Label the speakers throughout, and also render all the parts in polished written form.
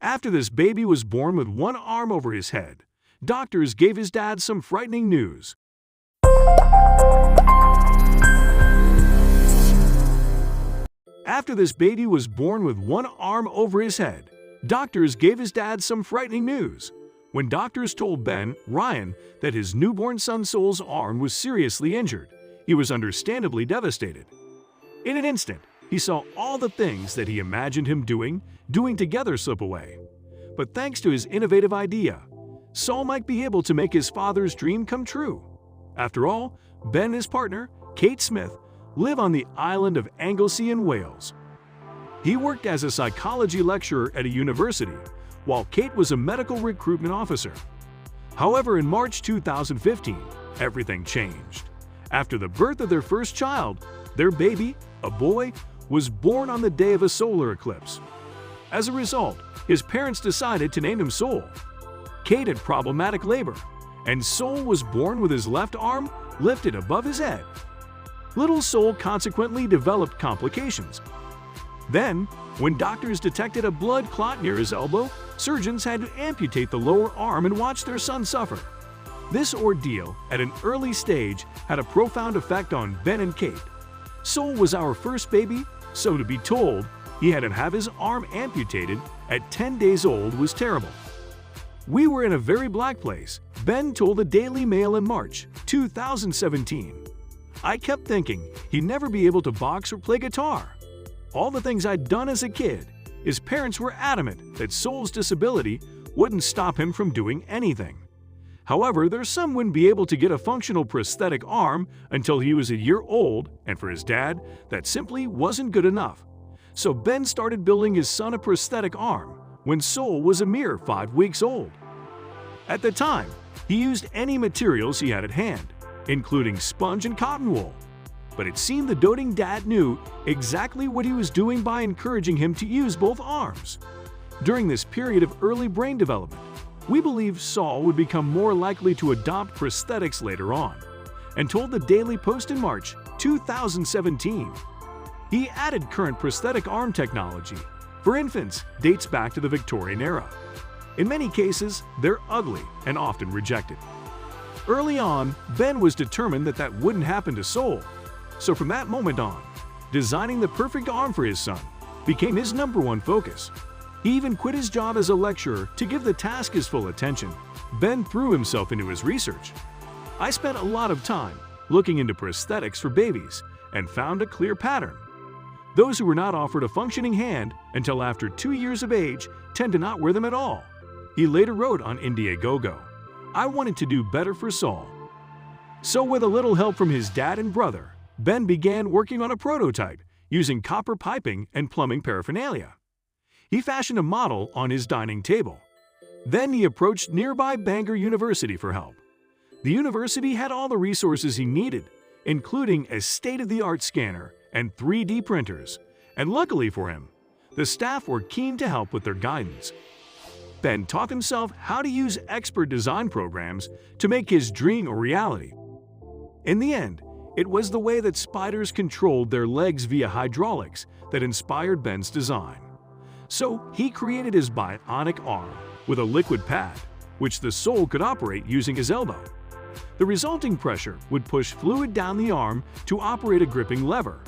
Speaker 1: After this baby was born with one arm over his head, doctors gave his dad some frightening news. After this baby was born with one arm over his head, doctors gave his dad some frightening news. When doctors told Ben Ryan that his newborn son Sol's arm was seriously injured, he was understandably devastated. In an instant, he saw all the things that he imagined him doing together slip away. But thanks to his innovative idea, Sol might be able to make his father's dream come true. After all, Ben and his partner, Kate Smith, live on the island of Anglesey in Wales. He worked as a psychology lecturer at a university, while Kate was a medical recruitment officer. However, in March 2015, everything changed. After the birth of their first child, their baby, a boy, was born on the day of a solar eclipse. As a result, his parents decided to name him Sol. Kate had problematic labor, and Sol was born with his left arm lifted above his head. Little Sol consequently developed complications. Then, when doctors detected a blood clot near his elbow, surgeons had to amputate the lower arm and watch their son suffer. This ordeal, at an early stage, had a profound effect on Ben and Kate. Sol was our first baby, so to be told he had to have his arm amputated at 10 days old was terrible. We were in a very black place, Ben told the Daily Mail in March 2017. I kept thinking he'd never be able to box or play guitar. All the things I'd done as a kid, his parents were adamant that Sol's disability wouldn't stop him from doing anything. However, their son wouldn't be able to get a functional prosthetic arm until he was a year old, and for his dad, that simply wasn't good enough. So Ben started building his son a prosthetic arm when Sol was a mere 5 weeks old. At the time, he used any materials he had at hand, including sponge and cotton wool. But it seemed the doting dad knew exactly what he was doing by encouraging him to use both arms. During this period of early brain development, we believe Sol would become more likely to adopt prosthetics later on, and told the Daily Post in March 2017. He added current prosthetic arm technology for infants dates back to the Victorian era. In many cases, they're ugly and often rejected. Early on, Ben was determined that wouldn't happen to Sol. So from that moment on, designing the perfect arm for his son became his #1 focus. He even quit his job as a lecturer to give the task his full attention. Ben threw himself into his research. I spent a lot of time looking into prosthetics for babies and found a clear pattern. Those who were not offered a functioning hand until after 2 years of age tend to not wear them at all. He later wrote on Indiegogo, "I wanted to do better for Sol." So with a little help from his dad and brother, Ben began working on a prototype using copper piping and plumbing paraphernalia. He fashioned a model on his dining table. Then he approached nearby Bangor University for help. The university had all the resources he needed, including a state-of-the-art scanner and 3D printers, and luckily for him, the staff were keen to help with their guidance. Ben taught himself how to use expert design programs to make his dream a reality. In the end, it was the way that spiders controlled their legs via hydraulics that inspired Ben's design. So he created his bionic arm with a liquid pad, which the Sol could operate using his elbow. The resulting pressure would push fluid down the arm to operate a gripping lever.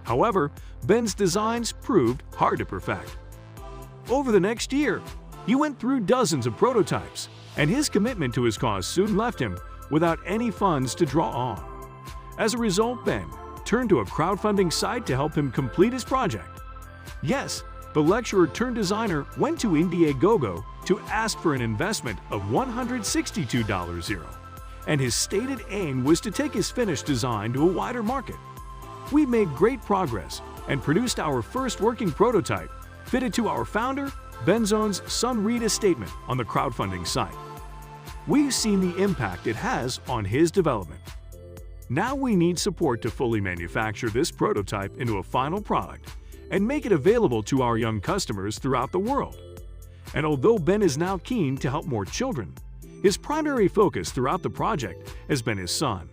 Speaker 1: However, Ben's designs proved hard to perfect. Over the next year, he went through dozens of prototypes, and his commitment to his cause soon left him without any funds to draw on. As a result, Ben turned to a crowdfunding site to help him complete his project. Yes, the lecturer turned designer went to Indiegogo to ask for an investment of $162, and his stated aim was to take his finished design to a wider market. We made great progress and produced our first working prototype, fitted to our founder, Benzone's son Rita's statement on the crowdfunding site. We've seen the impact it has on his development. Now we need support to fully manufacture this prototype into a final product and make it available to our young customers throughout the world. And although Ben is now keen to help more children, his primary focus throughout the project has been his son.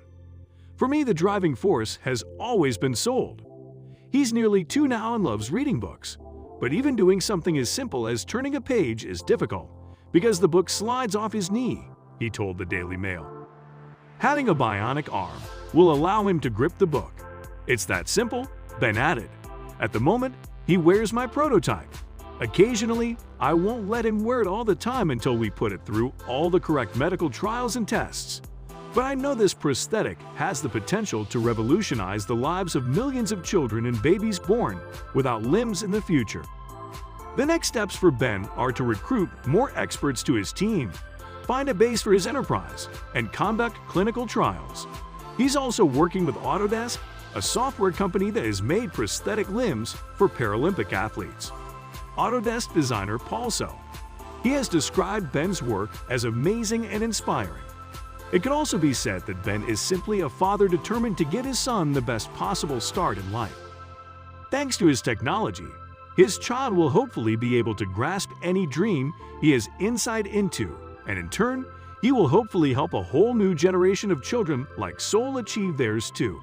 Speaker 1: For me, the driving force has always been Sol. He's nearly 2 now and loves reading books, But even doing something as simple as turning a page is difficult because the book slides off his knee, he told the Daily Mail. Having a bionic arm will allow him to grip the book. It's that simple, Ben added. At the moment, he wears my prototype. Occasionally, I won't let him wear it all the time until we put it through all the correct medical trials and tests. But I know this prosthetic has the potential to revolutionize the lives of millions of children and babies born without limbs in the future. The next steps for Ben are to recruit more experts to his team, find a base for his enterprise, and conduct clinical trials. He's also working with Autodesk, a software company that has made prosthetic limbs for Paralympic athletes. Autodesk designer Paul So. He has described Ben's work as amazing and inspiring. It could also be said that Ben is simply a father determined to give his son the best possible start in life. Thanks to his technology, his child will hopefully be able to grasp any dream he has insight into, and in turn, he will hopefully help a whole new generation of children like Soul achieve theirs too.